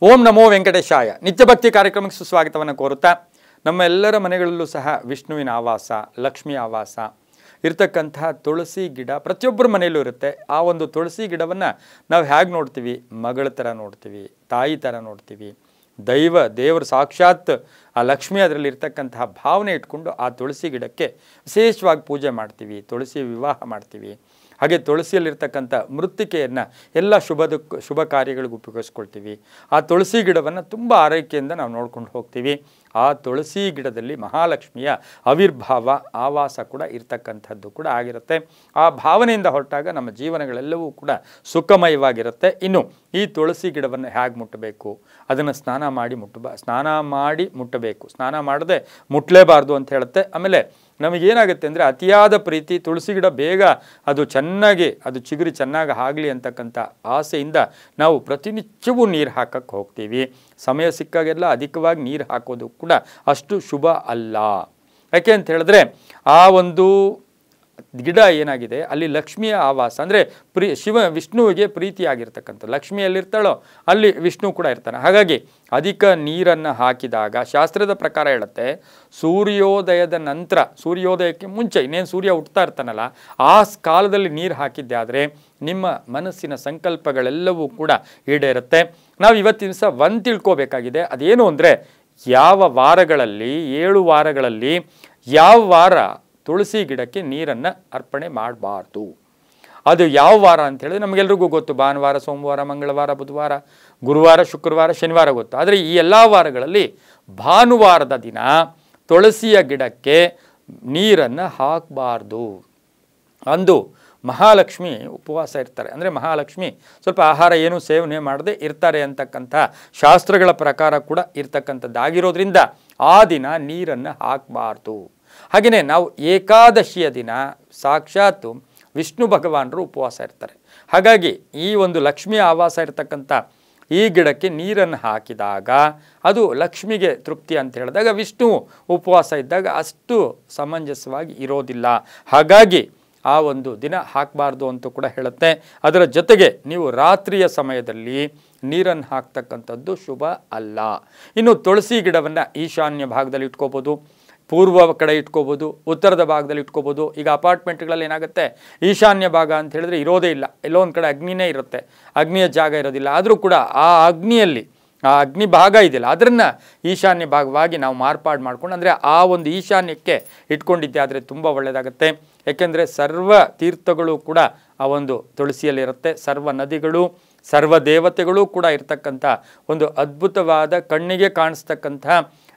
ಓಂ ನಮೋ ವೆಂಕಟೇಶಾಯ. ನಿತ್ಯಭಕ್ತಿ ಕಾರ್ಯಕ್ರಮಕ್ಕೆ ಸುಸ್ವಾಗತವನ್ನು ಕೋರುತ್ತಾ, ನಮ್ಮೆಲ್ಲರ ಮನೆಗಳಲ್ಲೂ ಸಹ ವಿಷ್ಣುವಿನ ಆವಾಸ, ಲಕ್ಷ್ಮಿ ಆವಾಸ ಇರತಕ್ಕಂತಹ ತುಳಸಿ ಗಿಡ ಪ್ರತಿಯೊಬ್ಬರ ಮನೆಯಲ್ಲೂ ಇರುತ್ತೆ. ಆ ಒಂದು ತುಳಸಿ ಗಿಡವನ್ನು ನಾವು ಹೇಗೆ ನೋಡ್ತೀವಿ? ಮಗಳ ಥರ ನೋಡ್ತೀವಿ, ತಾಯಿ ಥರ ನೋಡ್ತೀವಿ. ದೇವರು ಸಾಕ್ಷಾತ್ ಆ ಲಕ್ಷ್ಮಿ ಅದರಲ್ಲಿ ಇರ್ತಕ್ಕಂತಹ ಭಾವನೆ ಇಟ್ಕೊಂಡು ಆ ತುಳಸಿ ಗಿಡಕ್ಕೆ ವಿಶೇಷವಾಗಿ ಪೂಜೆ ಮಾಡ್ತೀವಿ, ತುಳಸಿ ವಿವಾಹ ಮಾಡ್ತೀವಿ. ಹಾಗೆ ತುಳಸಿಯಲ್ಲಿರ್ತಕ್ಕಂಥ ಮೃತ್ತಿಕೆಯನ್ನು ಎಲ್ಲ ಶುಭ ಕಾರ್ಯಗಳಿಗೆ ಉಪಯೋಗಿಸ್ಕೊಳ್ತೀವಿ. ಆ ತುಳಸಿ ಗಿಡವನ್ನು ತುಂಬ ಆರೈಕೆಯಿಂದ ನಾವು ನೋಡ್ಕೊಂಡು ಹೋಗ್ತೀವಿ. ಆ ತುಳಸಿ ಗಿಡದಲ್ಲಿ ಮಹಾಲಕ್ಷ್ಮಿಯ ಆವಿರ್ಭಾವ, ಆವಾಸ ಕೂಡ ಇರ್ತಕ್ಕಂಥದ್ದು ಕೂಡ ಆಗಿರುತ್ತೆ. ಆ ಭಾವನೆಯಿಂದ ಹೊರಟಾಗ ನಮ್ಮ ಜೀವನಗಳೆಲ್ಲವೂ ಕೂಡ ಸುಖಮಯವಾಗಿರುತ್ತೆ. ಇನ್ನು ಈ ತುಳಸಿ ಗಿಡವನ್ನು ಹೇಗೆ ಮುಟ್ಟಬೇಕು? ಅದನ್ನು ಸ್ನಾನ ಮಾಡಿ ಮುಟ್ಟಬೇಕು. ಸ್ನಾನ ಮಾಡದೆ ಮುಟ್ಟಲೇಬಾರ್ದು ಅಂತ ಹೇಳುತ್ತೆ. ಆಮೇಲೆ ನಮಗೇನಾಗುತ್ತೆ ಅಂದರೆ ಅತಿಯಾದ ಪ್ರೀತಿ, ತುಳಸಿ ಗಿಡ ಬೇಗ ಅದು ಚಿಗುರಿ ಚೆನ್ನಾಗಿ ಆಗಲಿ ಅಂತಕ್ಕಂಥ ಆಸೆಯಿಂದ ನಾವು ಪ್ರತಿನಿತ್ಯವೂ ನೀರು ಹಾಕಕ್ಕೆ ಹೋಗ್ತೀವಿ. ಸಮಯ ಸಿಕ್ಕಾಗೆಲ್ಲ ಅಧಿಕವಾಗಿ ನೀರು ಹಾಕೋದು ಕೂಡ ಅಷ್ಟು ಶುಭ ಅಲ್ಲ. ಯಾಕೆ ಅಂತ ಹೇಳಿದ್ರೆ ಆ ಒಂದು ಗಿಡ ಏನಾಗಿದೆ, ಅಲ್ಲಿ ಲಕ್ಷ್ಮಿಯ ಆವಾಸ ಅಂದರೆ ವಿಷ್ಣುವಿಗೆ ಪ್ರೀತಿಯಾಗಿರ್ತಕ್ಕಂಥ ಲಕ್ಷ್ಮಿ ಎಲ್ಲಿರ್ತಾಳೋ ಅಲ್ಲಿ ವಿಷ್ಣು ಕೂಡ ಇರ್ತಾನೆ. ಹಾಗಾಗಿ ಅಧಿಕ ನೀರನ್ನು ಹಾಕಿದಾಗ ಶಾಸ್ತ್ರದ ಪ್ರಕಾರ ಹೇಳುತ್ತೆ, ಸೂರ್ಯೋದಯದ ನಂತರ, ಸೂರ್ಯೋದಯಕ್ಕೆ ಮುಂಚೆ ಇನ್ನೇನು ಸೂರ್ಯ ಹುಟ್ತಾ ಇರ್ತಾನಲ್ಲ ಆ ಕಾಲದಲ್ಲಿ ನೀರು ಹಾಕಿದ್ದೆ ಆದರೆ ನಿಮ್ಮ ಮನಸ್ಸಿನ ಸಂಕಲ್ಪಗಳೆಲ್ಲವೂ ಕೂಡ ಈಡೇರುತ್ತೆ. ನಾವು ಇವತ್ತಿನ ದಿವಸ ಒಂದು ತಿಳ್ಕೋಬೇಕಾಗಿದೆ, ಅದೇನು ಅಂದರೆ ಯಾವ ವಾರಗಳಲ್ಲಿ 7 ವಾರಗಳಲ್ಲಿ ಯಾವ ವಾರ ತುಳಸಿ ಗಿಡಕ್ಕೆ ನೀರನ್ನು ಅರ್ಪಣೆ ಮಾಡಬಾರ್ದು. ಅದು ಯಾವ ವಾರ ಅಂತ ಹೇಳಿದ್ರೆ ನಮಗೆಲ್ರಿಗೂ ಗೊತ್ತು. ಭಾನುವಾರ, ಸೋಮವಾರ, ಮಂಗಳವಾರ, ಬುಧವಾರ, ಗುರುವಾರ, ಶುಕ್ರವಾರ, ಶನಿವಾರ ಗೊತ್ತು. ಆದರೆ ಈ ಎಲ್ಲ ವಾರಗಳಲ್ಲಿ ಭಾನುವಾರದ ದಿನ ತುಳಸಿಯ ಗಿಡಕ್ಕೆ ನೀರನ್ನು ಹಾಕಬಾರ್ದು. ಅಂದು ಮಹಾಲಕ್ಷ್ಮಿ ಉಪವಾಸ ಇರ್ತಾರೆ. ಅಂದರೆ ಮಹಾಲಕ್ಷ್ಮಿ ಸ್ವಲ್ಪ ಆಹಾರ ಏನು ಸೇವನೆ ಮಾಡದೆ ಇರ್ತಾರೆ ಅಂತಕ್ಕಂಥ ಶಾಸ್ತ್ರಗಳ ಪ್ರಕಾರ ಕೂಡ ಇರ್ತಕ್ಕಂಥದ್ದಾಗಿರೋದ್ರಿಂದ ಆ ದಿನ ನೀರನ್ನು ಹಾಕಬಾರ್ದು. ಹಾಗೆಯೇ ನಾವು ಏಕಾದಶಿಯ ದಿನ ಸಾಕ್ಷಾತ್ ವಿಷ್ಣು ಭಗವಾನರು ಉಪವಾಸ ಇರ್ತಾರೆ. ಹಾಗಾಗಿ ಈ ಒಂದು ಲಕ್ಷ್ಮಿಯ ಆವಾಸ ಇರತಕ್ಕಂಥ ಈ ಗಿಡಕ್ಕೆ ನೀರನ್ನು ಹಾಕಿದಾಗ ಅದು ಲಕ್ಷ್ಮಿಗೆ ತೃಪ್ತಿ ಅಂತ ಹೇಳಿದಾಗ ವಿಷ್ಣು ಉಪವಾಸ ಇದ್ದಾಗ ಅಷ್ಟು ಸಮಂಜಸವಾಗಿ ಇರೋದಿಲ್ಲ. ಹಾಗಾಗಿ ಆ ಒಂದು ದಿನ ಹಾಕಬಾರ್ದು ಅಂತ ಕೂಡ ಹೇಳುತ್ತೆ. ಅದರ ಜೊತೆಗೆ ನೀವು ರಾತ್ರಿಯ ಸಮಯದಲ್ಲಿ ನೀರನ್ನು ಹಾಕ್ತಕ್ಕಂಥದ್ದು ಶುಭ ಅಲ್ಲ. ಇನ್ನು ತುಳಸಿ ಗಿಡವನ್ನು ಈಶಾನ್ಯ ಭಾಗದಲ್ಲಿ ಇಟ್ಕೋಬೋದು, ಪೂರ್ವ ಕಡೆ ಇಟ್ಕೋಬೋದು, ಉತ್ತರದ ಭಾಗದಲ್ಲಿ ಇಟ್ಕೋಬೋದು. ಈಗ ಅಪಾರ್ಟ್ಮೆಂಟ್ಗಳಲ್ಲಿ ಏನಾಗುತ್ತೆ, ಈಶಾನ್ಯ ಭಾಗ ಅಂತ ಹೇಳಿದ್ರೆ ಇರೋದೇ ಇಲ್ಲ, ಎಲ್ಲೋ ಒಂದು ಕಡೆ ಅಗ್ನಿನೇ ಇರುತ್ತೆ, ಅಗ್ನಿಯ ಜಾಗ ಇರೋದಿಲ್ಲ. ಆದರೂ ಕೂಡ ಆ ಅಗ್ನಿಯಲ್ಲಿ ಆ ಅಗ್ನಿ ಭಾಗ ಇದೆಯಲ್ಲ ಅದನ್ನು ಈಶಾನ್ಯ ಭಾಗವಾಗಿ ನಾವು ಮಾರ್ಪಾಡು ಮಾಡ್ಕೊಂಡು, ಅಂದರೆ ಆ ಒಂದು ಈಶಾನ್ಯಕ್ಕೆ ಇಟ್ಕೊಂಡಿದ್ದೆ ಆದರೆ ತುಂಬ ಒಳ್ಳೆಯದಾಗುತ್ತೆ. ಏಕೆಂದರೆ ಸರ್ವ ತೀರ್ಥಗಳು ಕೂಡ ಆ ಒಂದು ತುಳಸಿಯಲ್ಲಿರುತ್ತೆ. ಸರ್ವ ನದಿಗಳು, ಸರ್ವ ದೇವತೆಗಳು ಕೂಡ ಇರ್ತಕ್ಕಂಥ ಒಂದು ಅದ್ಭುತವಾದ ಕಣ್ಣಿಗೆ ಕಾಣಿಸ್ತಕ್ಕಂಥ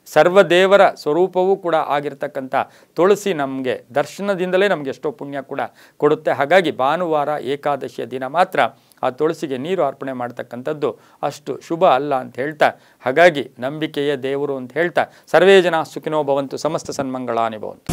ಸರ್ವದೇವರ ಸ್ವರೂಪವೂ ಕೂಡ ಆಗಿರ್ತಕ್ಕಂಥ ತುಳಸಿ ನಮಗೆ ದರ್ಶನದಿಂದಲೇ ನಮಗೆ ಎಷ್ಟೋ ಪುಣ್ಯ ಕೂಡ ಕೊಡುತ್ತೆ. ಹಾಗಾಗಿ ಭಾನುವಾರ ಏಕಾದಶಿಯ ದಿನ ಮಾತ್ರ ಆ ತುಳಸಿಗೆ ನೀರು ಅರ್ಪಣೆ ಮಾಡ್ತಕ್ಕಂಥದ್ದು ಅಷ್ಟು ಶುಭ ಅಲ್ಲ ಅಂತ ಹೇಳ್ತಾ, ಹಾಗಾಗಿ ನಂಬಿಕೆಯೇ ದೇವರು ಅಂತ ಹೇಳ್ತಾ ಸರ್ವೇ ಜನ ಸುಖಿನೋ ಭವಂತು, ಸಮಸ್ತ ಸನ್ಮಂಗಳಾನಿ ಭವಂತು.